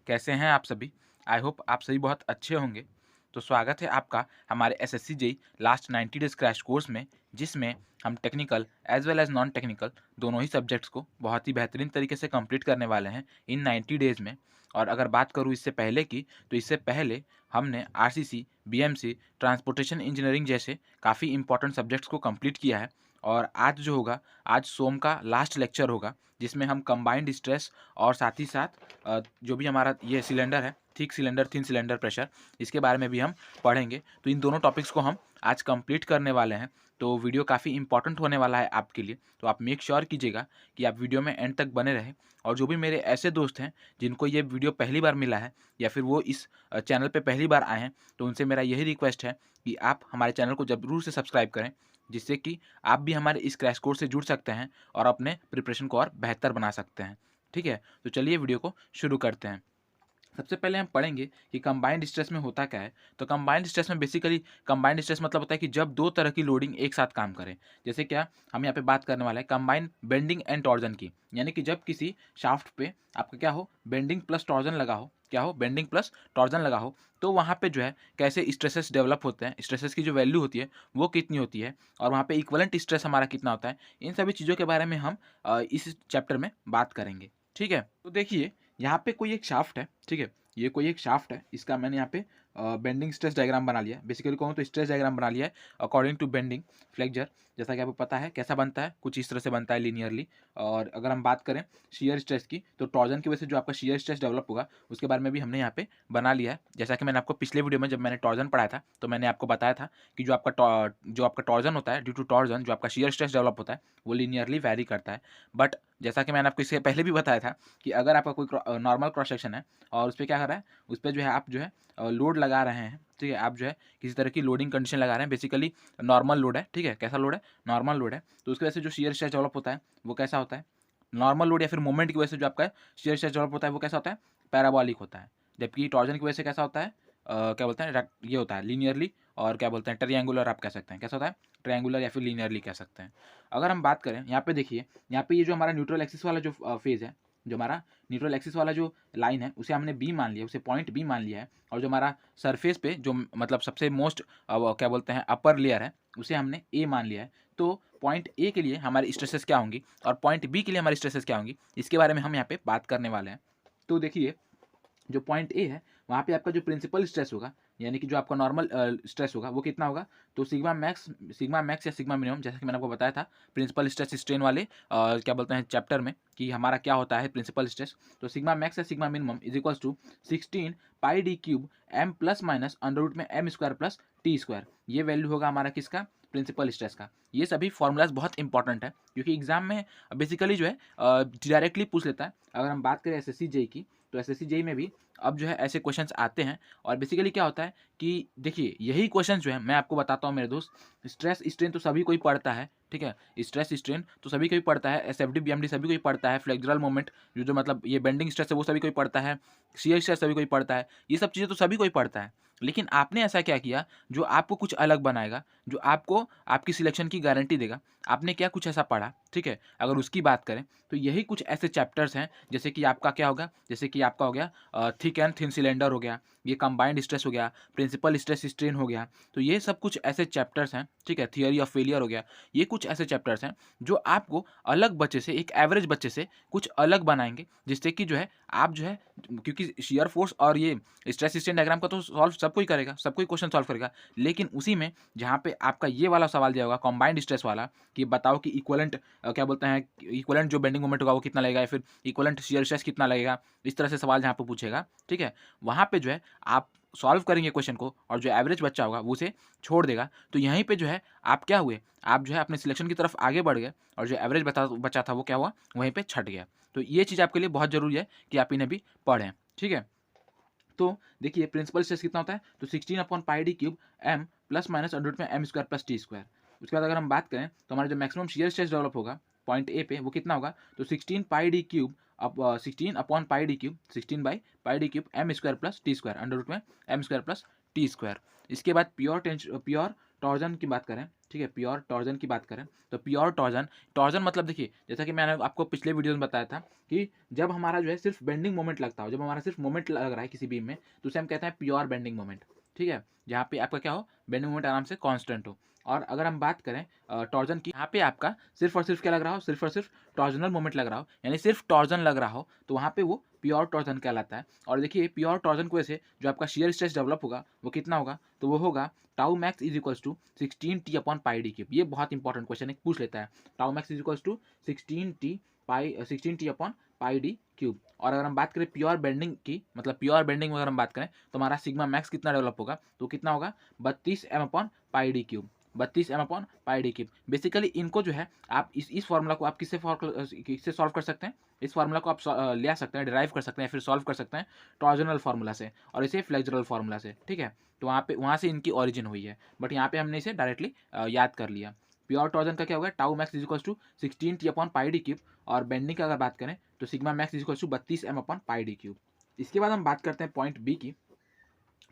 कैसे हैं आप सभी? आई होप आप सभी बहुत अच्छे होंगे। तो स्वागत है आपका हमारे SSC JEE last 90 days crash course में, जिसमें हम technical as well as non technical दोनों ही सब्जेक्ट्स को बहुत ही बेहतरीन तरीके से कंप्लीट करने वाले हैं इन 90 डेज़ में। और अगर बात करूँ इससे पहले की, तो इससे पहले हमने आरसीसी, बीएमसी, ट्रांसपोर्टेशन इंजीनियरिंग जैसे काफ़ी इंपॉर्टेंट सब्जेक्ट्स को कंप्लीट किया है। और आज जो होगा, आज सोम का लास्ट लेक्चर होगा, जिसमें हम कंबाइंड स्ट्रेस और साथ ही साथ जो भी हमारा ये सिलेंडर है, thick cylinder, thin cylinder pressure, इसके बारे में भी हम पढ़ेंगे। तो इन दोनों टॉपिक्स को हम आज कंप्लीट करने वाले हैं। तो वीडियो काफ़ी इंपॉर्टेंट होने वाला है आपके लिए, तो आप मेक श्योर कीजिएगा कि आप वीडियो में एंड तक बने रहें। और जो भी मेरे ऐसे दोस्त हैं जिनको ये वीडियो पहली बार मिला है, या फिर वो इस चैनल पे पहली बार आए हैं, तो उनसे मेरा यही रिक्वेस्ट है कि आप हमारे चैनल को ज़रूर से सब्सक्राइब करें, जिससे कि आप भी हमारे इस क्रैश कोर्स से जुड़ सकते हैं और अपने प्रिपरेशन को और बेहतर बना सकते हैं। ठीक है? तो चलिए वीडियो को शुरू करते हैं। सबसे पहले हम पढ़ेंगे कि कंबाइंड स्ट्रेस में होता क्या है। तो कंबाइंड स्ट्रेस में बेसिकली कंबाइंड स्ट्रेस मतलब होता है कि जब दो तरह की लोडिंग एक साथ काम करें। जैसे क्या, हम यहाँ पे बात करने वाले हैं कंबाइंड बेंडिंग एंड टॉर्जन की। यानी कि जब किसी शाफ्ट पे आपका क्या हो, बेंडिंग प्लस टॉर्जन लगा हो, क्या हो, बेंडिंग प्लस टॉर्जन लगा हो, तो वहाँ पे जो है कैसे स्ट्रेसेस डेवलप होते हैं, स्ट्रेसेस की जो वैल्यू होती है वो कितनी होती है, और वहाँ पे इक्वलेंट स्ट्रेस हमारा कितना होता है, इन सभी चीज़ों के बारे में हम इस चैप्टर में बात करेंगे। ठीक है? तो देखिए, यहाँ पे कोई एक शाफ्ट है, ठीक है? ये कोई एक शाफ्ट है, इसका मैंने यहाँ पे बेंडिंग स्ट्रेस डायग्राम बना लिया है। बेसिकली कहूँ तो स्ट्रेस डायग्राम बना लिया है अकॉर्डिंग टू बेंडिंग फ्लेक्चर। जैसा कि आपको पता है कैसा बनता है, कुछ इस तरह से बनता है लीनियरली। और अगर हम बात करें शियर स्ट्रेस की, तो टॉर्जन की वजह से जो आपका शियर स्ट्रेस डेवलप होगा, उसके बारे में भी हमने यहाँ पे बना लिया है। जैसा कि मैंने आपको पिछले वीडियो में जब मैंने टॉर्जन पढ़ाया था, तो मैंने आपको बताया था कि जो आपका टॉर्जन होता है, ड्यू टू टॉर्जन जो आपका शियर स्ट्रेस डेवलप होता है, वो लीनियरली वैरी करता है। बट जैसा कि मैंने आपको इससे पहले भी बताया था कि अगर आपका कोई नॉर्मल क्रॉस सेक्शन है और उस पर क्या कर रहा है, उस पर जो है आप जो है लोड लगा रहे हैं, ठीक है, आप जो है किसी तरह की लोडिंग कंडीशन लगा रहे हैं, बेसिकली नॉर्मल लोड है, ठीक है, कैसा लोड है, नॉर्मल लोड है, तो उसकी वजह से जो शियर स्ट्रेस डेवलप होता है वो कैसा होता है, नॉर्मल लोड या फिर मोमेंट की वजह से जो आपका शियर स्ट्रेस डेवलप होता है वो कैसा होता है, पैराबॉलिक होता है। जबकि टॉर्जन की वजह से कैसा होता है, क्या बोलते हैं, ये होता है लीनियरली, और क्या बोलते हैं, ट्रायंगुलर आप कह सकते हैं, कैसा होता है, ट्रायंगुलर या फिर लीनियरली कह सकते हैं। अगर हम बात करें यहाँ पे, देखिए यहाँ पे ये जो हमारा न्यूट्रल एक्सिस वाला जो फेज है, जो हमारा न्यूट्रल एक्सिस वाला जो लाइन है, उसे हमने बी मान लिया, उसे पॉइंट बी मान लिया है। और जो हमारा सरफेस पे जो मतलब सबसे मोस्ट क्या बोलते हैं अपर लेयर है, उसे हमने ए मान लिया है। तो पॉइंट ए के लिए हमारी स्ट्रेसेस क्या होंगी और पॉइंट बी के लिए हमारी स्ट्रेसेस क्या होंगी, इसके बारे में हम यहाँ पे बात करने वाले हैं। तो देखिए, जो पॉइंट ए है, वहाँ पे आपका जो प्रिंसिपल स्ट्रेस होगा, यानी कि जो आपका नॉर्मल स्ट्रेस होगा, वो कितना होगा, तो सिग्मा मैक्स या सिग्मा मिनिमम, जैसा कि मैंने आपको बताया था प्रिंसिपल स्ट्रेस स्ट्रेन वाले क्या बोलते हैं चैप्टर में, कि हमारा क्या होता है प्रिंसिपल स्ट्रेस। तो सिग्मा मैक्स या sigma minimum is equals to 16 pi D cube M plus minus under root में M square plus T square. ये वैल्यू होगा हमारा किसका, प्रिंसिपल स्ट्रेस का। ये सभी फॉर्मूलाज बहुत इंपॉर्टेंट है, क्योंकि एग्जाम में बेसिकली जो है डायरेक्टली पूछ लेता है। अगर हम बात करें एसएससी जेई की, तो एसएससी जेई में भी अब जो है ऐसे क्वेश्चंस आते हैं। और बेसिकली क्या होता है कि देखिए, यही क्वेश्चन जो है मैं आपको बताता हूँ मेरे दोस्त, स्ट्रेस स्ट्रेन तो सभी कोई पढ़ता है, ठीक है, स्ट्रेस स्ट्रेन तो सभी कोई पढ़ता है, एसएफडी बीएमडी सभी कोई पढ़ता है, फ्लेक्सुरल मोमेंट जो मतलब ये बेंडिंग स्ट्रेस है वो सभी कोई पढ़ता है, शियर स्ट्रेस सभी कोई पढ़ता है, ये सब चीज़ें तो सभी कोई पढ़ता है। लेकिन आपने ऐसा क्या किया जो आपको कुछ अलग बनाएगा, जो आपको आपकी सिलेक्शन की गारंटी देगा, आपने क्या कुछ ऐसा पढ़ा, ठीक है। अगर उसकी बात करें, तो यही कुछ ऐसे चैप्टर्स हैं, जैसे कि आपका क्या होगा, जैसे कि आपका हो गया थिक एंड थिन सिलेंडर हो गया, ये कंबाइंड स्ट्रेस हो गया, प्रिंसिपल स्ट्रेस स्ट्रेन हो गया। तो ये सब कुछ ऐसे चैप्टर्स हैं, ठीक है, थियरी ऑफ फेलियर हो गया। ये कुछ ऐसे चैप्टर्स हैं जो आपको अलग बच्चे से, एक एवरेज बच्चे से कुछ अलग बनाएंगे, जिससे कि जो है आप जो है, क्योंकि शियर फोर्स और ये स्ट्रेस स्ट्रेन डायग्राम का तो सॉल्व सब कोई करेगा, सब कोई क्वेश्चन सॉल्व करेगा। लेकिन उसी में जहाँ पे आपका ये वाला सवाल दिया होगा कंबाइंड स्ट्रेस वाला, कि बताओ कि इक्वलेंट क्या बोलते हैं, इक्वलेंट जो बेंडिंग मोमेंट होगा वो कितना लगेगा, या फिर इक्वलेंट शियर स्ट्रेस कितना लगेगा, इस तरह से सवाल जहाँ पे पूछेगा, ठीक है, वहाँ पे जो है आप सॉल्व करेंगे क्वेश्चन को, और जो एवरेज बच्चा होगा वो उसे छोड़ देगा। तो यहीं पे जो है आप क्या हुए, आप जो है अपने सिलेक्शन की तरफ आगे बढ़ गए, और जो एवरेज बचा था वो क्या हुआ, वहीं पे छट गया। तो ये चीज़ आपके लिए बहुत ज़रूरी है कि आप इन्हें भी पढ़ें, ठीक है। तो देखिए, प्रिंसिपल स्ट्रेस कितना होता है, तो 16 upon pi D cube M plus minus under root में M square plus T square. उसके बाद अगर हम बात करें, तो हमारा जो मैक्सिमम शियर स्ट्रेस डेवलप होगा पॉइंट ए पे, वो कितना होगा, तो 16 पाई डी क्यूब अब 16 upon pi D cube, 16 by pi D cube M square plus T square under root में M square plus T square. इसके बाद प्योर टॉर्जन की बात करें, ठीक है, प्योर टॉर्जन की बात करें तो प्योर टॉर्जन, टॉर्जन मतलब देखिए जैसा कि मैंने आपको पिछले वीडियो में बताया था कि जब हमारा जो है सिर्फ बेंडिंग मोमेंट लगता हो, जब हमारा सिर्फ मोमेंट लग रहा है किसी बीम में, तो उसे हम कहते हैं प्योर बेंडिंग मोमेंट, ठीक है, जहाँ पे आपका क्या हो, बेंडिंग मोमेंट आराम से कांस्टेंट हो। और अगर हम बात करें टॉर्जन की, यहाँ पे आपका सिर्फ और सिर्फ क्या लग रहा हो, सिर्फ और सिर्फ टॉर्जनल मोमेंट लग रहा हो, यानी सिर्फ टॉर्जन लग रहा हो, तो वहाँ पे वो प्योर टॉर्जन कहलाता है। और देखिए प्योर टॉर्जन की वजह से जो आपका शियर स्ट्रेस डेवलप होगा वो कितना होगा, तो वो होगा tau max is equals to 16t upon pi D cube. ये बहुत इंपॉर्टेंट क्वेश्चन है, पूछ लेता है। Tau max is equals to 16t upon pi D cube. और अगर हम बात करें प्योर बेंडिंग की, मतलब प्योर बेंडिंग में अगर हम बात करें तो हमारा सिग्मा मैक्स कितना डेवलप होगा, तो कितना होगा 32m upon pi D cube, 32m upon pi D cube. Basically इनको जो है आप इस फॉर्मूला को आप किससे सॉल्व कर सकते हैं, इस फार्मूला को आप ले आ सकते हैं, डिराइव कर सकते हैं, फिर सॉल्व कर सकते हैं टॉर्जनल फार्मूला से और इसे फ्लेक्सुरल फार्मूला से, ठीक है। तो वहाँ से इनकी ओरिजिन हुई है, बट यहाँ पे हमने इसे डायरेक्टली याद कर लिया। प्योर टॉर्जन का क्या होगा, tau max is equal to 16t upon pi D cube. और बेंडिंग का अगर बात करें तो sigma max is equal to 32m upon pi D cube. इसके बाद हम बात करते हैं पॉइंट बी की,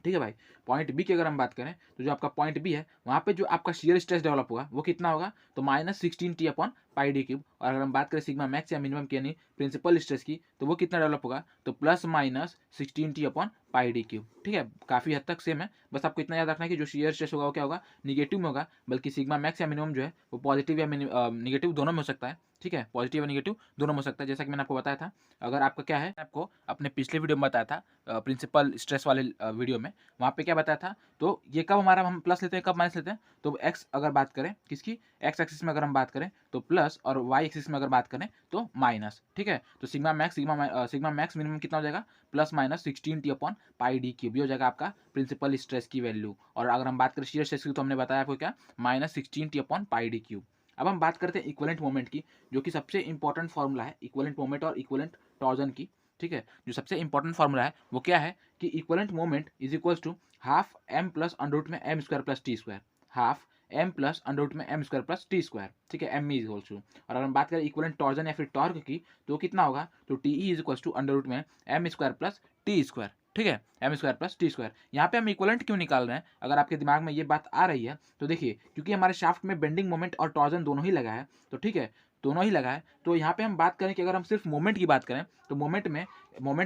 ठीक है भाई। पॉइंट बी की अगर हम बात करें तो जो आपका पॉइंट बी है वहाँ पे जो आपका शियर स्ट्रेस डेवलप होगा वो कितना होगा, तो -16t upon pi D cube. और अगर हम बात करें सिग्मा मैक्स या मिनिमम की यानी प्रिंसिपल स्ट्रेस की, तो वो कितना डेवलप होगा, तो +-16t upon pi D cube, ठीक है। काफ़ी हद तक सेम है, बस आपको इतना याद रखना है कि जो शियर स्ट्रेस होगा वो क्या होगा, निगेटिव में होगा, बल्कि सिग्मा मैक्स या मिनिमम जो है वो पॉजिटिव या निगेटिव दोनों में हो सकता है, ठीक है, पॉजिटिव या निगेटिव दोनों में हो सकता है। जैसा कि मैंने आपको बताया था, अगर आपका क्या है, आपको अपने पिछले वीडियो में बताया था प्रिंसिपल स्ट्रेस वाले वीडियो में, वहाँ पे क्या बताया था, तो ये कब हमारा हम प्लस लेते हैं, कब माइनस लेते हैं, तो एक्स अगर बात करें किसकी, एक्स एक्सिस में अगर हम बात करें तो प्लस, और वाई एक्सिस में अगर बात करें तो माइनस, ठीक है। तो सिग्मा मैक्स मिनिमम कितना हो जाएगा, +-16t upon pi D cube, ये हो जाएगा आपका प्रिंसिपल स्ट्रेस की वैल्यू। और अगर हम बात करें शियर स्ट्रेस की तो हमने बताया आपको क्या, -16t upon pi D cube. अब हम बात करते हैं इक्विवेलेंट मोमेंट की, जो कि सबसे इंपॉर्टेंट फॉर्मूला है इक्विवेलेंट मोमेंट और इक्विवेलेंट टॉर्जन की, ठीक है। जो सबसे इंपॉर्टेंट फॉर्मूला है वो क्या है कि equivalent moment is equals to half m plus under root में m square plus T square, half m plus under root में m square plus T square, ठीक है, m इज इक्वल्स टू। और अगर हम बात करें इक्विवेलेंट टॉर्जन या फिर टॉर्क की, तो कितना होगा, तो T is equals to under root में m square plus T square, ठीक है, m square plus T square. यहाँ पे हम इक्विवेलेंट क्यों निकाल रहे हैं, अगर आपके दिमाग में ये बात आ रही है तो देखिए, क्योंकि हमारे शाफ्ट में बेंडिंग मोमेंट और टॉर्जन दोनों ही लगा है, तो ठीक है, दोनों ही लगा है। तो यहाँ पे हम बात करें कि अगर हम सिर्फ मोमेंट की बात करें तो मोमेंट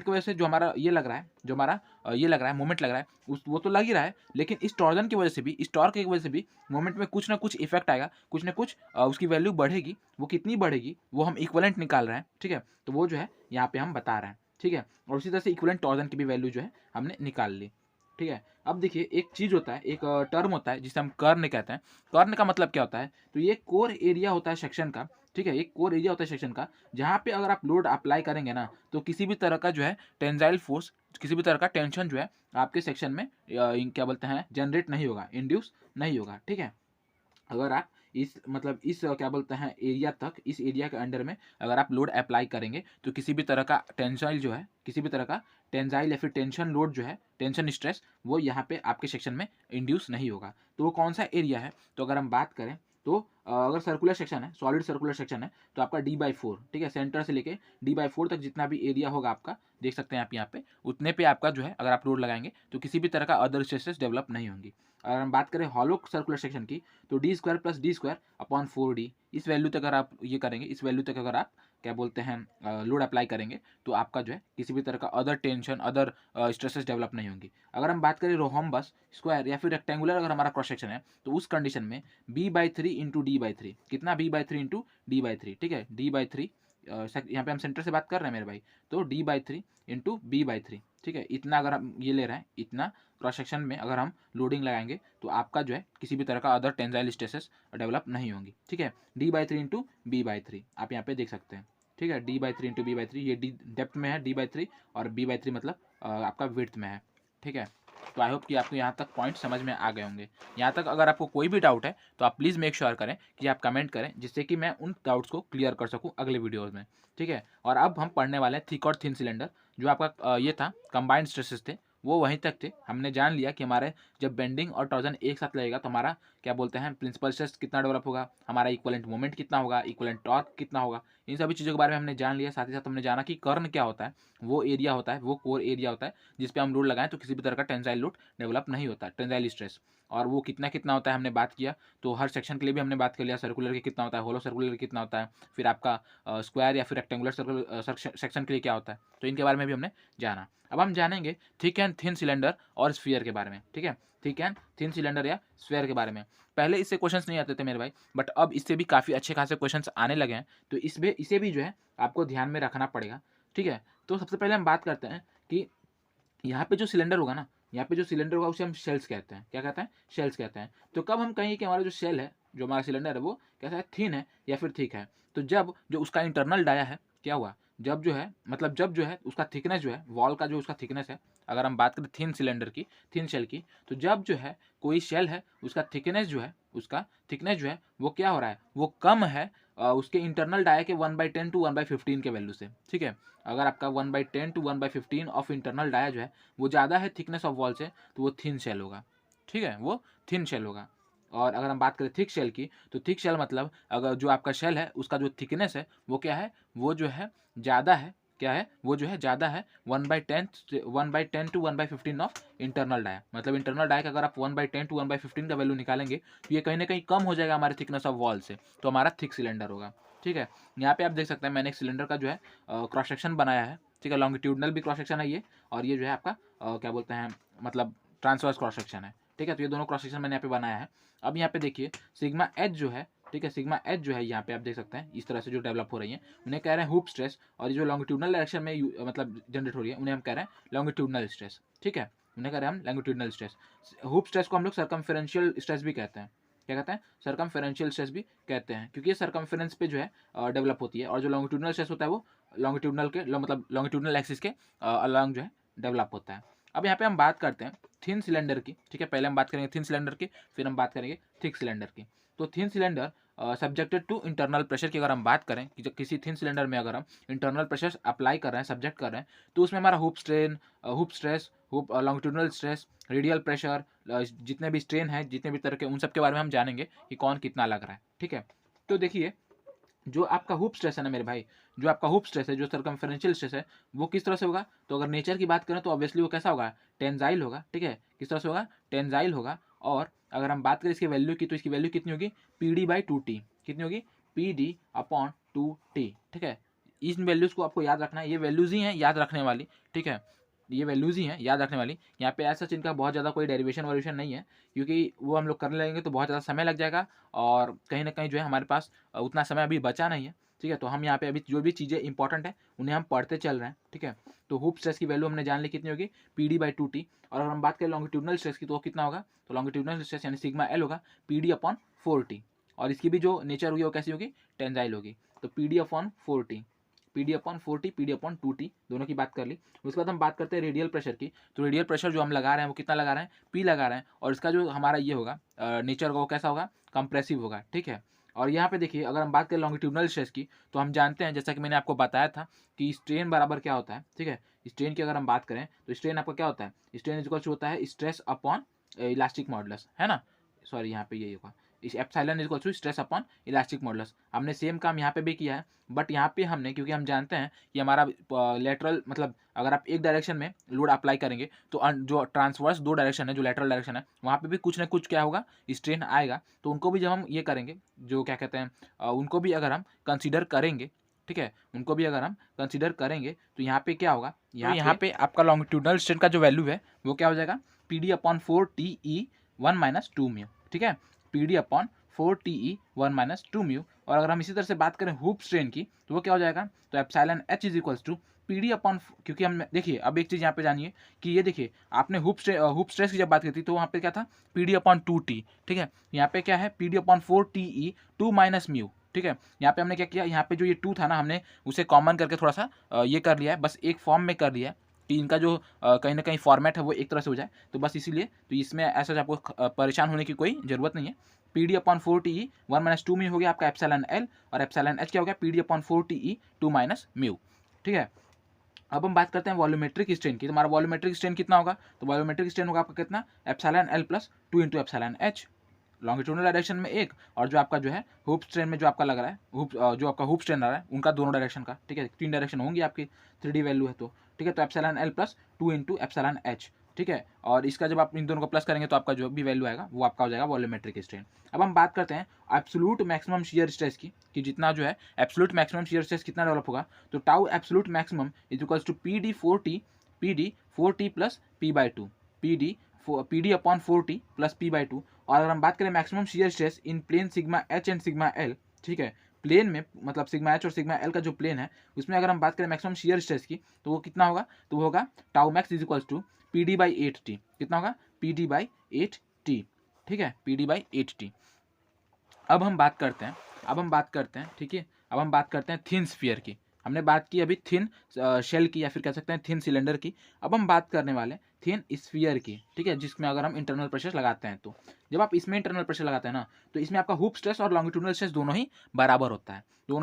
की वजह से जो हमारा ये लग रहा है, जो हमारा ये लग रहा है, मोमेंट लग रहा है, उस वो तो लग ही रहा है, लेकिन इस टॉर्जन की वजह से भी, इस टॉर्क की वजह से भी मोमेंट में कुछ ना कुछ इफेक्ट आएगा, कुछ ना कुछ उसकी वैल्यू बढ़ेगी। वो कितनी बढ़ेगी वो हम इक्विवेलेंट निकाल रहे हैं, ठीक है। तो वो जो है यहाँ पे हम बता रहे हैं, ठीक है। और उसी तरह से इक्विवेलेंट टॉर्जन की भी वैल्यू जो है हमने निकाल ली, ठीक है। अब देखिए एक चीज़ होता है, एक टर्म होता है जिसे हम कर्न कहते हैं। कर्न का मतलब क्या होता है, तो ये कोर एरिया होता है सेक्शन का, ठीक है, एक कोर एरिया होता है सेक्शन का, जहाँ पे अगर आप लोड अप्लाई करेंगे ना, तो किसी भी तरह का जो है टेंजाइल फोर्स, किसी भी तरह का टेंशन जो है आपके सेक्शन में क्या बोलते हैं, जनरेट नहीं होगा, इंड्यूस नहीं होगा, ठीक है। अगर आप इस क्या बोलते हैं एरिया तक, इस एरिया के अंडर में अगर आप लोड अप्लाई करेंगे तो किसी भी तरह का टेंसाइल जो है, किसी भी तरह का टेंसाइल या फिर टेंशन लोड जो है, टेंशन स्ट्रेस, वो यहाँ पे आपके सेक्शन में इंड्यूस नहीं होगा। तो वो कौन सा एरिया है, तो अगर हम बात करें तो अगर सर्कुलर सेक्शन है, सॉलिड सर्कुलर सेक्शन है, तो आपका d/4, ठीक है, सेंटर से लेके d/4 तक जितना भी एरिया होगा आपका, देख सकते हैं आप यहाँ पे, उतने पे आपका जो है अगर आप लोड लगाएंगे तो किसी भी तरह का अदर स्ट्रेसेस डेवलप नहीं होंगी। अगर हम बात करें हॉलो सर्कुलर सेक्शन की, तो D square plus D square upon 4d, इस वैल्यू तक अगर आप ये करेंगे, इस वैल्यू तक अगर आप क्या बोलते हैं लोड अप्लाई करेंगे, तो आपका जो है किसी भी तरह का other tension, other stresses develop नहीं होंगी। अगर हम बात करें रोहम्बस, स्क्वायर या फिर रेक्टेंगुलर अगर हमारा क्रॉस सेक्शन है, तो उस कंडीशन में b/3 इंटू d/3, कितना b/3 इंटू d/3, ठीक है, d/3, यहाँ पे हम सेंटर से बात कर रहे हैं मेरे भाई, तो d/3 इंटू b/3, ठीक है, इतना अगर हम ये ले रहे हैं, इतना क्रॉस सेक्शन में अगर हम लोडिंग लगाएंगे तो आपका जो है किसी भी तरह का अदर टेंजाइल स्ट्रेसेस डेवलप नहीं होंगी, ठीक है। d/3 इंटू b/3 आप यहाँ पे देख सकते हैं, ठीक है, d/3 इंटू b/3, ये डी डेप्थ में है d/3, और b/3 मतलब आपका विड्थ में है, ठीक है। तो आई होप कि आपको यहाँ तक पॉइंट समझ में आ गए होंगे। यहाँ तक अगर आपको कोई भी डाउट है तो आप प्लीज़ मेक श्योर करें कि आप कमेंट करें, जिससे कि मैं उन डाउट्स को क्लियर कर सकूँ अगले वीडियोज़ में, ठीक है। और अब हम पढ़ने वाले हैं थिक और थिन सिलेंडर। जो आपका ये था कंबाइंड स्ट्रेसेस थे वो वहीं तक थे। हमने जान लिया कि हमारे जब बेंडिंग और टॉर्जन एक साथ लगेगा तो हमारा क्या बोलते हैं प्रिंसिपल स्ट्रेस कितना डेवलप होगा, हमारा इक्विवेलेंट मोमेंट कितना होगा, इक्विवेलेंट टॉर्क कितना होगा, इन सभी चीज़ों के बारे में हमने जान लिया। साथ ही साथ हमने जाना कि कर्ण क्या होता है, वो एरिया होता है, वो कोर एरिया होता है जिस पे हम लोड लगाएं तो किसी भी तरह का टेंसाइल लोड डेवलप नहीं होता, टेंसाइल स्ट्रेस। और वो कितना कितना होता है हमने बात किया। तो हर सेक्शन के लिए भी हमने बात कर लिया, सर्कुलर के कितना होता है, होलो सर्कुलर के कितना होता है, फिर आपका स्क्वायर या फिर रेक्टेंगुलर सर्कुलर सेक्शन के लिए क्या होता है, तो इनके बारे में भी हमने जाना। अब हम जानेंगे थिक एंड थिन सिलेंडर और स्फीयर के बारे में, ठीक है, थिक एंड थिन सिलेंडर या स्फीयर के बारे में। पहले इससे क्वेश्चंस नहीं आते थे मेरे भाई, बट अब इससे भी काफ़ी अच्छे खासे क्वेश्चंस आने लगे हैं, तो इसे भी जो है आपको ध्यान में रखना पड़ेगा, ठीक है। तो सबसे पहले हम बात करते हैं कि यहाँ पे जो सिलेंडर होगा ना, यहाँ पे जो सिलेंडर होगा उसे हम शेल्स कहते हैं। क्या कहते हैं? शेल्स कहते हैं। तो कब हम कहेंगे कि हमारा जो शेल है, जो हमारा सिलेंडर है, वो कैसा है, थिन है या फिर थिक है? तो जब जो उसका इंटरनल डाया है, क्या हुआ, जब जो है मतलब जब जो है उसका थिकनेस जो है, वॉल का जो उसका थिकनेस है, अगर हम बात करें थिन सिलेंडर की, थिन शेल की, तो जब जो है कोई शेल है उसका थिकनेस जो है, उसका थिकनेस जो है वो क्या हो रहा है, वो कम है उसके इंटरनल डाया के 1/10 टू 1/15 के वैल्यू से, ठीक है। अगर आपका 1/10 टू 1/15 ऑफ इंटरनल डाया जो है वो ज़्यादा है थिकनेस ऑफ वॉल से, तो वो थिन शेल होगा, ठीक है, वो थिन शेल होगा। और अगर हम बात करें थिक शेल की, तो थिक शेल मतलब अगर जो आपका शेल है उसका जो थिकनेस है वो क्या है, वो जो है ज़्यादा है, क्या है, वो जो है ज़्यादा है 1/10 टू 1/15 ऑफ इंटरनल डाया। मतलब इंटरनल डाया का अगर आप 1/10 टू 1/15 का वैल्यू निकालेंगे तो ये कहीं ना कहीं कम हो जाएगा हमारे थिकनेस ऑफ वॉल से, तो हमारा थिक सिलेंडर होगा, ठीक है। यहाँ पे आप देख सकते हैं मैंने एक सिलेंडर का जो है क्रॉस सेक्शन बनाया है, ठीक है, लॉन्गिट्यूडनल भी क्रॉस सेक्शन है ये, और ये जो है आपका क्या बोलते हैं, मतलब ट्रांसवर्स क्रॉस सेक्शन है, ठीक है। तो ये दोनों क्रॉस सेक्शन मैंने यहाँ पे बनाया है। अब यहाँ पे देखिए सिग्मा एच जो है, ठीक है, सिग्मा एच जो है यहाँ पे आप देख सकते हैं इस तरह से जो डेवलप हो रही है, उन्हें कह रहे हैं हुप स्ट्रेस, और ये जो लॉन्गिट्यूडनल डायरेक्शन में मतलब जनरेट हो रही है उन्हें हम कह रहे हैं लॉन्गिट्यूडनल स्ट्रेस, ठीक है, उन्हें कह रहे हैं हम लॉन्गिट्यूडनल स्ट्रेस। हुप स्ट्रेस को हम लोग सर्कमफेरेंशियल स्ट्रेस भी कहते हैं। क्या कहते हैं? सर्कमफेरेंशियल स्ट्रेस भी कहते हैं, क्योंकि ये सर्कमफेरेंस पे जो है डेवलप होती है, और जो लॉन्गिट्यूडनल स्ट्रेस होता है वो लॉन्गिट्यूडनल के मतलब लॉन्गिट्यूडनल एक्सिस के अलॉन्ग जो है डेवलप होता है। अब यहाँ पे हम बात करते हैं थिन सिलेंडर की, ठीक है, पहले हम बात करेंगे थिन सिलेंडर की, फिर हम बात करेंगे थिक सिलेंडर की। तो thin cylinder subjected to internal pressure की अगर हम बात करें कि जब किसी थिन सिलेंडर में अगर हम इंटरनल प्रेशर अप्लाई कर रहे हैं, सब्जेक्ट कर रहे हैं, तो उसमें हमारा hoop strain, hoop stress, hoop longitudinal stress, radial pressure, जितने भी स्ट्रेन है, जितने भी तरह के, उन सब के बारे में हम जानेंगे कि कौन कितना लग रहा है, ठीक है। तो देखिए जो आपका हुप स्ट्रेस है ना मेरे भाई, जो आपका हुप स्ट्रेस है, जो सर्कमफेरेंशियल स्ट्रेस है, वो किस तरह से होगा, तो अगर नेचर की बात करें तो ऑब्वियसली वो कैसा होगा, टेंजाइल होगा, ठीक है, किस तरह से होगा, टेंजाइल होगा। और अगर हम बात करें इसकी वैल्यू की, तो इसकी वैल्यू कितनी होगी, PD/2T, कितनी होगी, PD/2T, ठीक है। इन वैल्यूज़ को आपको याद रखना है, ये वैल्यूज़ ही हैं याद रखने वाली, ठीक है, ये वैल्यूज़ ही हैं याद रखने वाली। यहाँ पे ऐसा इनका बहुत ज़्यादा कोई डेरिवेशन वॉल्यूशन नहीं है, क्योंकि वो हम लोग करने लगेंगे तो बहुत ज़्यादा समय लग जाएगा, और कहीं ना कहीं जो है हमारे पास उतना समय अभी बचा नहीं है, ठीक है। तो हम यहाँ पे अभी जो भी चीज़ें इंपॉर्टेंट है उन्हें हम पढ़ते चल रहे हैं, ठीक है। तो हुप स्ट्रेस की वैल्यू हमने जान ली कितनी होगी, PD/2T। और अगर हम बात करें लॉन्गिट्यूडनल स्ट्रेस की, तो कितना होगा, तो लॉन्गिट्यूडनल स्ट्रेस यानी सिग्मा एल होगा PD/4T। और इसकी भी जो नेचर होगी वो कैसी होगी, टेंजाइल होगी। तो PD/4T, PD/4T, PD/2T, दोनों की बात कर ली। उसके बाद हम बात करते हैं रेडियल प्रेशर की। तो रेडियल प्रेशर जो हम लगा रहे हैं वो कितना लगा रहे हैं, P लगा रहे हैं, और इसका जो हमारा ये होगा नेचर होगा वो कैसा होगा, कंप्रेसिव होगा, ठीक है। और यहाँ पे देखिए अगर हम बात करें लॉन्गिट्यूडनल स्ट्रेस की, तो हम जानते हैं जैसा कि मैंने आपको बताया था कि स्ट्रेन बराबर क्या होता है, ठीक है। स्ट्रेन की अगर हम बात करें तो स्ट्रेन आपका क्या होता है, स्ट्रेन इक्वल होता है स्ट्रेस अपॉन इलास्टिक मॉडुलस, है ना, सॉरी यहाँ पे यही होगा, इस epsilon equal to stress upon elastic modulus. हमने सेम काम यहाँ पे भी किया है, बट यहाँ पे हमने, क्योंकि हम जानते हैं कि हमारा लेटरल मतलब अगर आप एक डायरेक्शन में लोड अप्लाई करेंगे तो जो ट्रांसवर्स दो डायरेक्शन है, जो लेटरल डायरेक्शन है, वहाँ पे भी कुछ ना कुछ क्या होगा, स्ट्रेन आएगा। तो उनको भी जब हम ये करेंगे, जो क्या कहते हैं उनको भी अगर हम कंसिडर करेंगे, ठीक है, उनको भी अगर हम कंसिडर करेंगे तो यहाँ पे क्या होगा, यहाँ पे आपका लॉन्गिट्यूडनल स्ट्रेन का जो वैल्यू है वो क्या हो जाएगा, PD/4TE1 - 2μ, ठीक है, PD/4TE1 - 2μ। और अगर हम इसी तरह से बात करें हुप स्ट्रेन की, तो वो क्या हो जाएगा, तो epsilon H is equals to PD upon, क्योंकि हम देखिए अब एक चीज़ यहाँ पे जानिए कि ये देखिए आपने हुप स्ट्रेस की जब बात की थी तो वहाँ पे क्या था, PD/2T, ठीक है। यहाँ पे क्या है, PD/4TE2 - μ, ठीक है। यहाँ पे हमने क्या किया, यहाँ पे जो ये 2 था ना, हमने उसे कॉमन करके थोड़ा सा ये कर लिया है, बस एक फॉर्म में कर लिया है कि इनका जो कहीं ना कहीं फॉर्मेट है वो एक तरह से हो जाए, तो बस इसीलिए, तो इसमें ऐसा आपको परेशान होने की कोई ज़रूरत नहीं है। PD/4TE1 - 2μ हो गया आपका एप्सिलॉन L, और एप्सिलॉन H क्या हो गया, PD/4TE2 - μ, ठीक है। अब हम बात करते हैं वॉल्यूमेट्रिक स्ट्रेन की। तो हमारा वॉल्यूमेट्रिक स्ट्रेन कितना होगा, तो वॉल्यूमेट्रिक स्ट्रेन होगा आपका कितना, epsilon L + 2 × epsilon H, longitudinal direction में एक, और जो आपका जो है हुप स्ट्रेन में जो आपका लग रहा है जो आपका हुप स्ट्रेन आ रहा है उनका दोनों डायरेक्शन का, ठीक है, 3 डायरेक्शन होंगी आपकी 3D वैल्यू है तो, ठीक है। तो epsilon L plus 2 into epsilon H, ठीक है। और इसका जब आप इन दोनों को प्लस करेंगे तो आपका जो भी वैल्यू आएगा वो आपका हो जाएगा वॉल्यूमेट्रिक स्ट्रेन। अब हम बात करते हैं एब्सोल्यूट मैक्सिमम शियर स्ट्रेस की, कि जितना जो है एब्सोल्यूट मैक्सिमम शियर स्ट्रेस कितना डेवलप होगा, तो tau absolute maximum is equals to PD 4T plus P/2, PD upon 4T plus P/2। और अगर हम बात करें maximum shear stress in plane sigma H and sigma L, ठीक है, प्लेन में मतलब सिग्मा एच और सिग्मा एल का जो प्लेन है उसमें अगर हम बात करें मैक्सिमम शियर स्ट्रेस की तो वो कितना होगा, तो वो होगा tau max is equals to PD/8T। कितना होगा, PD/8T, ठीक है, PD/8T। अब हम बात करते हैं, ठीक है, अब हम बात करते हैं थिन स्फीयर की। हमने बात की अभी थिन शेल की, या फिर कह सकते हैं थिन सिलेंडर की। अब हम बात करने वाले थिन स्फीयर की, ठीक है, जिसमें अगर हम इंटरनल प्रेशर लगाते हैं तो जब आप इसमें इंटरनल प्रेशर लगाते हैं ना, तो इसमें आपका हुप स्ट्रेस और लॉन्गिट्यूडनल स्ट्रेस दोनों ही बराबर होता है, तो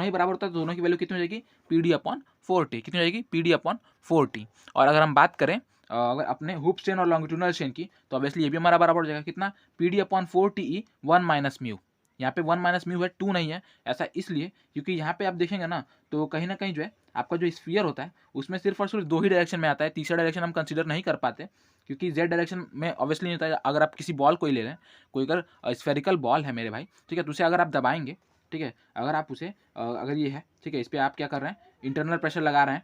दोनों की वैल्यू कितनी हो जाएगी, PD/4T। कितनी हो जाएगी, PD/4T। और अगर हम बात करें अगर अपने हुप स्ट्रेन और लॉन्गिट्यूडनल स्ट्रेन की, तो ऑब्वियसली ये भी हमारा बराबर हो जाएगा कितना, PD/4TE 1 माइनस म्यू। यहाँ पे 1 माइनस म्यू है, 2 नहीं है। ऐसा इसलिए क्योंकि यहाँ पे आप देखेंगे ना, तो कहीं ना कहीं जो है आपका जो स्फीयर होता है उसमें सिर्फ और सिर्फ 2 ही डायरेक्शन में आता है, तीसरा डायरेक्शन हम कंसीडर नहीं कर पाते, क्योंकि जेड डायरेक्शन में ऑब्वियसली नहीं होता है। अगर आप किसी बॉल को ही ले लें, कोई अगर स्फेरिकल बॉल है मेरे भाई, ठीक है, तो उसे अगर आप दबाएंगे, ठीक है, अगर आप उसे अगर ये है, ठीक है, इस पर आप क्या कर रहे हैं, इंटरनल प्रेशर लगा रहे हैं,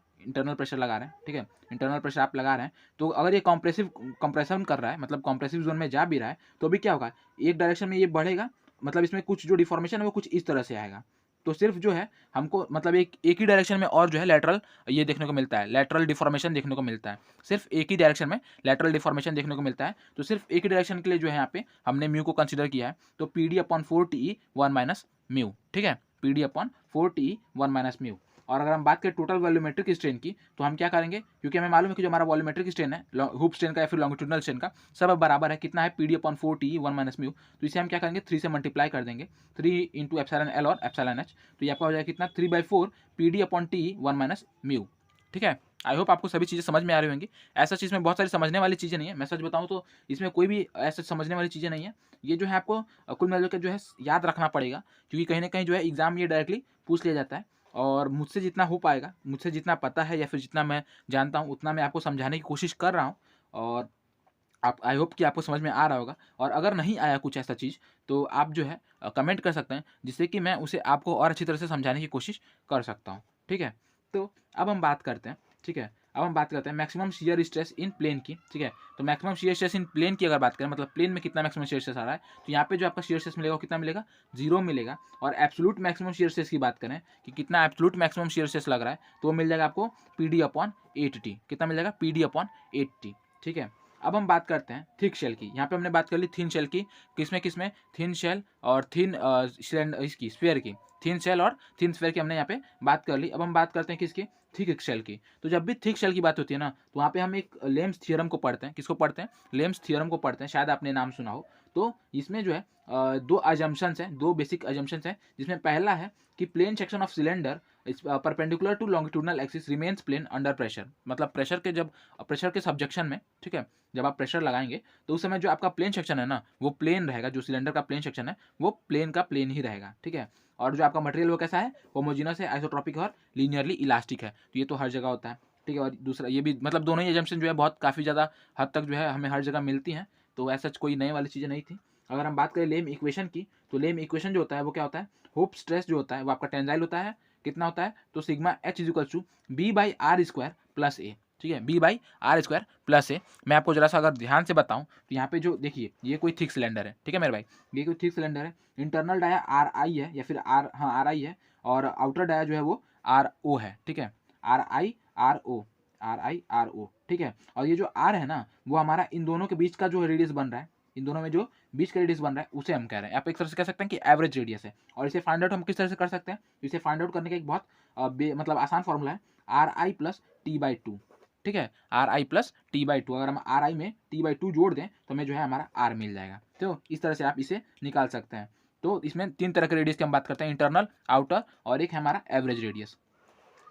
ठीक है, इंटरनल प्रेशर आप लगा रहे हैं, तो अगर ये कंप्रेशन कर रहा है, मतलब कॉम्प्रेसिव जोन में जा भी रहा है, तो भी क्या होगा, एक डायरेक्शन में ये बढ़ेगा, मतलब इसमें कुछ जो डिफॉर्मेशन है वो कुछ इस तरह से आएगा। तो सिर्फ जो है हमको मतलब एक ही डायरेक्शन में और जो है लेटरल ये देखने को मिलता है, लेटरल डिफॉर्मेशन देखने को मिलता है, सिर्फ एक ही डायरेक्शन में लेटरल डिफॉर्मेशन देखने को मिलता है। तो सिर्फ एक ही डायरेक्शन के लिए जो है यहाँ पे हमने म्यू को कंसीडर किया है, तो PD/4TE 1 माइनस म्यू, ठीक है, PD/4TE 1 माइनस म्यू। और अगर हम बात करें टोटल वॉल्यूमेट्रिक स्ट्रेन की, तो हम क्या करेंगे, क्योंकि हमें मालूम है कि जो हमारा वॉल्यूमेट्रिक स्ट्रेन है हुप स्ट्रेन का या फिर लॉन्गिट्यूडनल स्ट्रेन का, सब बराबर है, कितना है, PD/4TE 1 माइनस म्यू। तो इसे हम क्या करेंगे, 3 से मल्टीप्लाई कर देंगे, 3 इंटू एप्सिलॉन एल और एप्सिलॉन एच, तो ये आपका हो जाएगा कितना, 3/4 PD/TE 1 माइनस म्यू, ठीक है। आई होप आपको सभी चीज़ें समझ में आ रही होंगी। ऐसा चीज़ में बहुत सारी समझने वाली चीज़ें नहीं है, मैं सच बताऊँ तो इसमें कोई भी ऐसा समझने वाली चीज़ें नहीं है। ये जो है आपको कुल मिलाकर जो है याद रखना पड़ेगा, क्योंकि कहीं ना कहीं जो है एग्जाम ये डायरेक्टली पूछ लिया जाता है। और मुझसे जितना हो पाएगा, मुझसे जितना पता है या फिर जितना मैं जानता हूँ, उतना मैं आपको समझाने की कोशिश कर रहा हूँ। और आप आई होप कि आपको समझ में आ रहा होगा। और अगर नहीं आया कुछ ऐसा चीज़, तो आप जो है कमेंट कर सकते हैं, जिससे कि मैं उसे आपको और अच्छी तरह से समझाने की कोशिश कर सकता हूँ, ठीक है। तो अब हम बात करते हैं, ठीक है, अब हम बात करते हैं maximum shear stress in plane की, ठीक है। तो maximum shear stress in plane की अगर बात करें, मतलब प्लेन में कितना मैक्सिमम शियर स्ट्रेस आ रहा है, तो यहाँ पे जो आपका शियर स्ट्रेस मिलेगा वो कितना मिलेगा, 0 मिलेगा। और एब्सोल्यूट मैक्सिमम शियर स्ट्रेस की बात करें कि कितना एब्सोल्यूट मैक्सिमम शियर स्ट्रेस लग रहा है, तो वो मिल जाएगा आपको PD/8T। कितना मिल जाएगा, PD/8T, ठीक है। अब हम बात करते हैं थिक शेल की। यहाँ पे हमने बात कर ली थिन शेल की, किसमें थिन शेल और थिन इसकी स्फीयर की, थिन शेल और थिन स्फीयर की हमने यहाँ पे बात कर ली। अब हम बात करते हैं किसकी, थिक शेल की। तो जब भी थिक शेल की बात होती है ना, तो वहाँ पे हम एक लेम्स थ्योरम को पढ़ते हैं। किसको पढ़ते हैं, लेम्स थ्योरम को पढ़ते हैं, शायद आपने नाम सुना हो। तो इसमें जो है दो अजम्पशंस हैं, दो बेसिक अजम्पशंस हैं, जिसमें पहला है कि plane section of cylinder perpendicular to longitudinal axis remains plane under pressure. मतलब प्रेशर के सब्जेक्शन में, ठीक है, जब आप प्रेशर लगाएंगे तो उस समय जो आपका प्लेन सेक्शन है ना, वो प्लेन रहेगा, जो सिलेंडर का प्लेन सेक्शन है वो प्लेन का प्लेन ही रहेगा, ठीक है। और जो आपका मटेरियल वो कैसा है, होमोजीनस है, आइसोट्रॉपिक और लीनियरली इलास्टिक है। तो ये तो हर जगह होता है, ठीक है। और दूसरा ये भी, मतलब दोनों ही एजम्पशन जो है बहुत काफ़ी ज़्यादा हद तक जो है हमें हर जगह मिलती हैं, तो ऐसा कोई नई वाली चीज़ें नहीं थी। अगर हम बात करें लेम इक्वेशन की, तो लेम इक्वेशन जो होता है वो क्या होता है, होप स्ट्रेस जो होता है वो आपका टेंजाइल होता है, कितना होता है, तो sigma H is equal to B/R² plus A, ठीक है, B/R² प्लस ए। मैं आपको जरा सा अगर ध्यान से बताऊं, तो यहाँ पे जो देखिए ये कोई थिक सिलेंडर है, ठीक है मेरे भाई, ये कोई थिक सिलेंडर है, इंटरनल डाया RI है या फिर RI है, और आउटर डाया जो है वो RO है, ठीक है, RI RO, ठीक है। और ये जो R है ना, वो हमारा इन दोनों के बीच का जो रेडियस बन रहा है, इन दोनों में जो बीच का रेडियस बन रहा है उसे हम कह रहे हैं। आप एक तरह से कह सकते हैं कि एवरेज रेडियस है। और इसे फाइंड आउट हम किस तरह से कर सकते हैं, इसे फाइंड आउट करने का एक बहुत मतलब आसान फॉर्मूला है, RI प्लस T/2, ठीक है, RI प्लस T/2। अगर हम RI में T/2 जोड़ दें तो हमें जो है हमारा R मिल जाएगा। तो इस तरह से आप इसे निकाल सकते हैं। तो इसमें 3 तरह के रेडियस की हम बात करते हैं, इंटरनल, आउटर और एक है हमारा एवरेज रेडियस,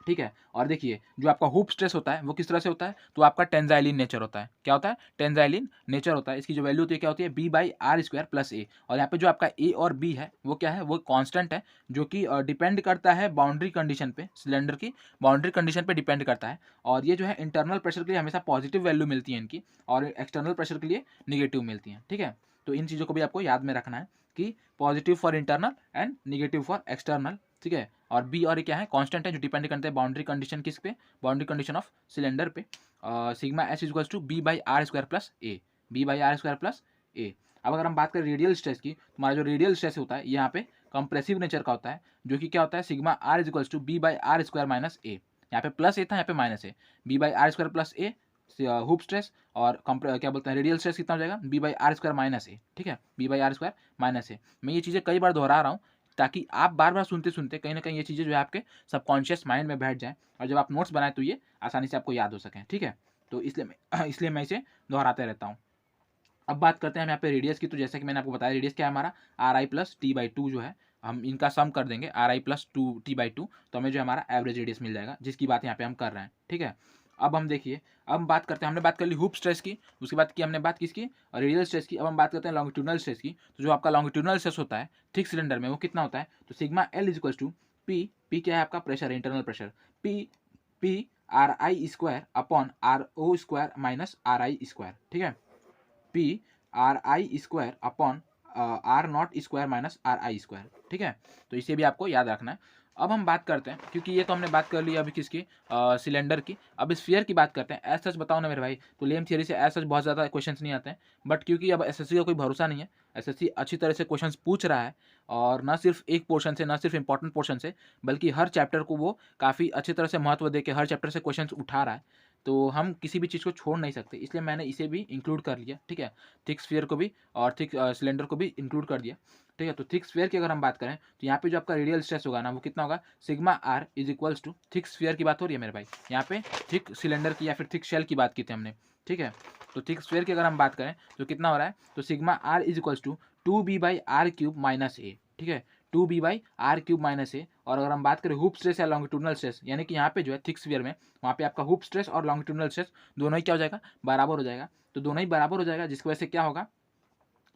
ठीक है। और देखिए जो आपका हूप स्ट्रेस होता है वो किस तरह से होता है, तो आपका टेंजाइलिन नेचर होता है। क्या होता है? टेंजाइलिन नेचर होता है। इसकी जो वैल्यू होती है क्या होती है, B/R² प्लस ए। और यहाँ पे जो आपका ए और बी है वो क्या है, वो कांस्टेंट है, जो कि डिपेंड करता है बाउंड्री कंडीशन पे, सिलेंडर की बाउंड्री कंडीशन पे डिपेंड करता है। और ये जो है इंटरनल प्रेशर के लिए हमेशा पॉजिटिव वैल्यू मिलती है इनकी, और एक्सटर्नल प्रेशर के लिए निगेटिव मिलती है। ठीक है, तो इन चीज़ों को भी आपको याद में रखना है कि positive for internal and negative for external. ठीक है, और बी और ए क्या है, कांस्टेंट है, जो डिपेंड करते हैं बाउंड्री कंडीशन किस पे, बाउंड्री कंडीशन ऑफ सिलेंडर पे। Sigma S is equals to B/R² plus A, B/R² plus A. अब अगर हम बात करें रेडियल स्ट्रेस की, हमारा जो रेडियल स्ट्रेस होता है यहाँ पे कंप्रेसिव नेचर का होता है, जो कि क्या होता है, sigma R is equals to B/R² minus A. यहाँ पे प्लस ए था, यहाँ पे माइनस है, B/R² प्लस ए हुप स्ट्रेस, और क्या बोलते हैं रेडियल स्ट्रेस कितना हो जाएगा, B/R² माइनस ए। ठीक है, B/R² माइनस ए। मैं ये चीज़ें कई बार दोहरा रहा हूँ ताकि आप बार बार सुनते सुनते कहीं ना कहीं ये चीज़ें जो है आपके सबकॉन्शियस माइंड में बैठ जाएं, और जब आप नोट्स बनाएं तो ये आसानी से आपको याद हो सकें। ठीक है, तो इसलिए मैं इसे दोहराते रहता हूँ। अब बात करते हैं हम यहाँ पे रेडियस की। तो जैसा कि मैंने आपको बताया, रेडियस क्या है हमारा, RI प्लस T/2 जो है, हम इनका सम कर देंगे RI प्लस T/2, तो हमें जो हमारा एवरेज रेडियस मिल जाएगा, जिसकी बात यहाँ पे हम कर रहे हैं। ठीक है, अब हम देखिए, अब हम बात करते हैं, हमने बात कर ली हुप स्ट्रेस की, उसके बाद की हमने बात किसकी, रेडियल स्ट्रेस की। अब हम बात करते हैं लॉन्गिट्यूडनल स्ट्रेस की। तो जो आपका लॉन्गिट्यूडनल स्ट्रेस होता है थिक सिलेंडर में, वो कितना होता है, तो sigma L is equal to P क्या है आपका, प्रेशर है, internal pressure, P/RI² upon RO² minus RI²। ठीक है, P/RI² upon R0² minus RI²। ठीक है, तो इसे भी आपको याद रखना है। अब हम बात करते हैं, क्योंकि ये तो हमने बात कर ली अभी किसकी, सिलेंडर की। अब स्फीयर की बात करते हैं। एज सच बताओ ना मेरे भाई, तो लेम थियरी से एज सच बहुत ज़्यादा क्वेश्चंस नहीं आते हैं, बट क्योंकि अब एसएससी का कोई भरोसा नहीं है, एसएससी अच्छी तरह से क्वेश्चंस पूछ रहा है, और ना सिर्फ एक पोर्शन से, ना सिर्फ इंपॉर्टेंट पोर्शन से, बल्कि हर चैप्टर को वो काफ़ी अच्छी तरह से महत्व दे के हर चैप्टर से क्वेश्चंस उठा रहा है। तो हम किसी भी चीज़ को छोड़ नहीं सकते, इसलिए मैंने इसे भी इंक्लूड कर लिया। ठीक है, थिक स्फीयर को भी और थिक सिलेंडर को भी इंक्लूड कर दिया। ठीक है, तो थिक स्फीयर की अगर हम बात करें, तो यहाँ पे जो आपका रेडियल स्ट्रेस होगा ना, वो कितना होगा, sigma R is equals to, thick sphere की बात हो रही है मेरे भाई, यहाँ पे थिक सिलेंडर की या फिर थिक शेल की बात की थी हमने। ठीक है, तो थिक स्फीयर की अगर हम बात करें तो कितना हो रहा है, तो sigma R is equals to 2B/R³ minus A. ठीक है, 2B/R³ माइनस ए। और अगर हम बात करें हुप स्ट्रेस या लॉन्गिट्यूडनल स्ट्रेस, यानी कि यहाँ पे जो है थिक स्फीयर में, वहाँ पे आपका हुप स्ट्रेस और लॉन्गिट्यूडनल स्ट्रेस दोनों ही क्या हो जाएगा, बराबर हो जाएगा। तो दोनों ही बराबर हो जाएगा, जिसकी वजह से क्या होगा,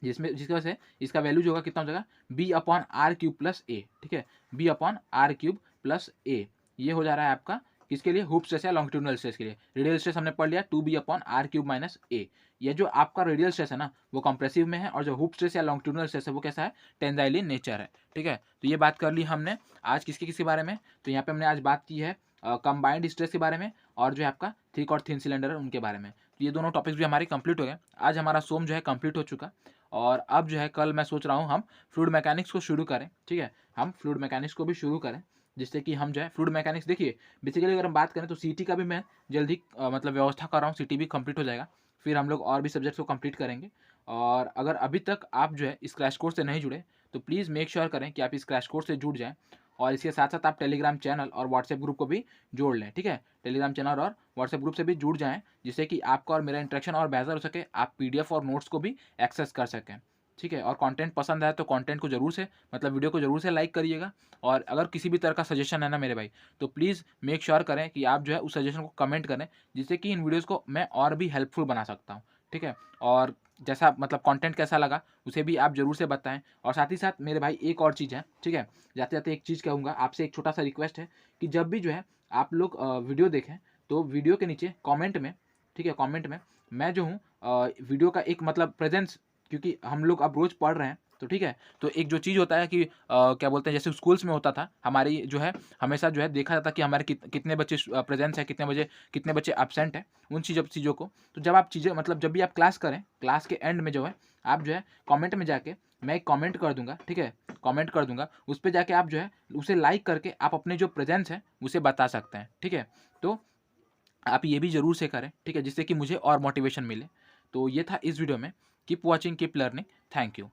जिसकी वजह से इसका वैल्यू जो होगा कितना हो जाएगा, B/R³ प्लस ए। ठीक है, B/R³ प्लस ए, ये हो जा रहा है आपका किसके लिए, हुप स्ट्रेस या लॉन्गिट्यूडनल स्ट्रेस के लिए। रेडियल स्ट्रेस हमने पढ़ लिया 2B/R³ माइनस ए। ये जो आपका रेडियल स्ट्रेस है ना, वो कंप्रेसिव में है, और जो हुप स्ट्रेस या लॉन्गिट्यूडनल स्ट्रेस है वो कैसा है, टेंजाइलिन नेचर है। ठीक है, तो ये बात कर ली हमने आज किसके बारे में, तो यहाँ पे हमने आज बात की है कंबाइंड स्ट्रेस के बारे में, और जो है आपका थिक और थिन सिलेंडर है उनके बारे में। तो ये दोनों टॉपिक्स भी हमारे कंप्लीट हो गए। आज हमारा सोम जो है कंप्लीट हो चुका, और अब जो है कल मैं सोच रहा हूँ हम फ्लूइड मैकेनिक्स को शुरू करें। ठीक है, हम फ्लूइड मैकेनिक्स को भी शुरू करें, जिससे कि हम जो है फ्लूइड मैकेनिक्स, देखिए बेसिकली अगर हम बात करें तो सीटी का भी मैं जल्दी मतलब व्यवस्था कर रहा हूँ, सीटी भी कंप्लीट हो जाएगा, फिर हम लोग और भी सब्जेक्ट्स को कंप्लीट करेंगे। और अगर अभी तक आप जो है इस क्रैश कोर्स से नहीं जुड़े, तो प्लीज़ मेक श्योर करें कि आप इस क्रैश कोर्स से जुड़ जाएँ, और इसके साथ साथ आप टेलीग्राम चैनल और व्हाट्सएप ग्रुप को भी जोड़ लें। ठीक है, टेलीग्राम चैनल और व्हाट्सएप ग्रुप से भी जुड़ जाएँ, जिससे कि आपका और मेरा इंटरेक्शन और बेहतर हो सके, आप पीडीएफ और नोट्स को भी एक्सेस कर सकें। ठीक है, और कंटेंट पसंद आए तो कंटेंट को जरूर से, मतलब वीडियो को जरूर से लाइक करिएगा। और अगर किसी भी तरह का सजेशन है ना मेरे भाई, तो प्लीज़ मेक श्योर करें कि आप जो है उस सजेशन को कमेंट करें, जिससे कि इन वीडियोज़ को मैं और भी हेल्पफुल बना सकता हूँ। ठीक है, और जैसा मतलब कंटेंट कैसा लगा उसे भी आप जरूर से बताएं। और साथ ही साथ मेरे भाई एक और चीज़ है, ठीक है, जाते जाते एक चीज़ कहूँगा आपसे, एक छोटा सा रिक्वेस्ट है कि जब भी जो है आप लोग वीडियो देखें, तो वीडियो के नीचे कमेंट में, ठीक है, कमेंट में मैं जो हूँ वीडियो का एक मतलब प्रेजेंस, क्योंकि हम लोग अब रोज़ पढ़ रहे हैं, तो ठीक है, तो एक जो चीज़ होता है कि क्या बोलते हैं, जैसे स्कूल्स में होता था हमारी जो है, हमेशा जो है देखा जाता कि हमारे कितने बच्चे प्रेजेंस है, कितने बच्चे एब्सेंट है, उन चीज़ों को। तो जब आप चीज़ें मतलब जब भी आप क्लास करें, क्लास के एंड में जो है आप जो है कमेंट में जाके, मैं एक कमेंट कर दूंगा, ठीक है, कमेंट कर दूंगा, उस पर जाके आप जो है उसे लाइक करके आप अपने जो प्रेजेंस है उसे बता सकते हैं। ठीक है, तो आप ये भी ज़रूर से करें, ठीक है, जिससे कि मुझे और मोटिवेशन मिले। तो ये था इस वीडियो में। Keep watching, keep learning, thank you.